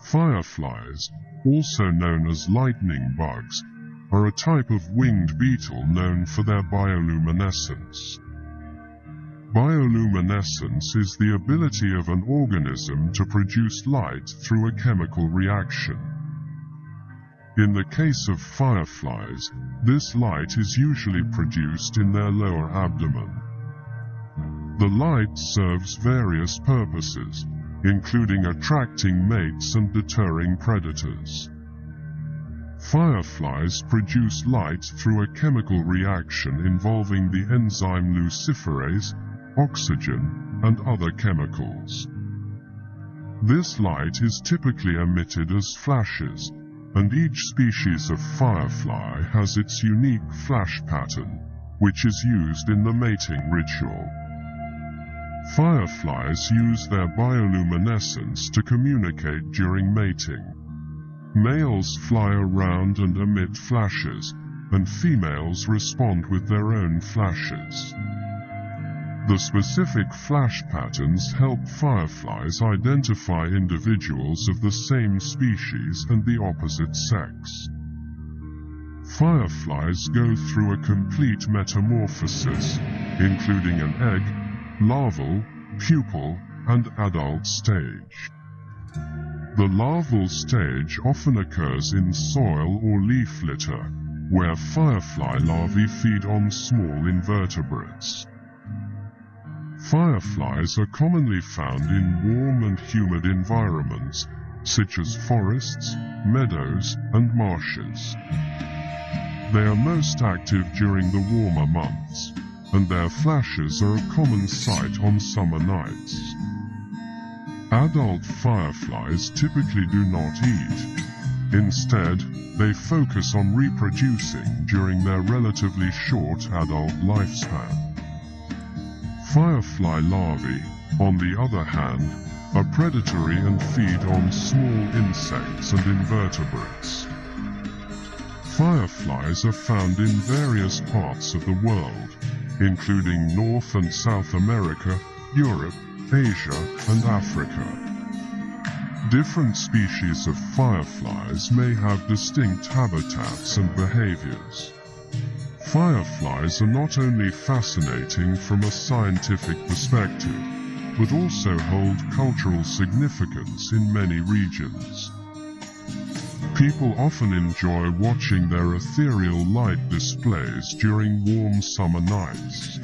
Fireflies, also known as lightning bugs, are a type of winged beetle known for their bioluminescence. Bioluminescence is the ability of an organism to produce light through a chemical reaction. In the case of fireflies, this light is usually produced in their lower abdomen. The light serves various purposes, including attracting mates and deterring predators. Fireflies produce light through a chemical reaction involving the enzyme luciferase, oxygen, and other chemicals. This light is typically emitted as flashes, and each species of firefly has its unique flash pattern, which is used in the mating ritual. Fireflies use their bioluminescence to communicate during mating. Males fly around and emit flashes, and females respond with their own flashes. The specific flash patterns help fireflies identify individuals of the same species and the opposite sex. Fireflies go through a complete metamorphosis, including an egg, larval, pupal, and adult stage. The larval stage often occurs in soil or leaf litter, where firefly larvae feed on small invertebrates. Fireflies are commonly found in warm and humid environments, such as forests, meadows, and marshes. They are most active during the warmer months, and their flashes are a common sight on summer nights. Adult fireflies typically do not eat. Instead, they focus on reproducing during their relatively short adult lifespan. Firefly larvae, on the other hand, are predatory and feed on small insects and invertebrates. Fireflies are found in various parts of the world, including North and South America, Europe, Asia, and Africa. Different species of fireflies may have distinct habitats and behaviors. Fireflies are not only fascinating from a scientific perspective, but also hold cultural significance in many regions. People often enjoy watching their ethereal light displays during warm summer nights.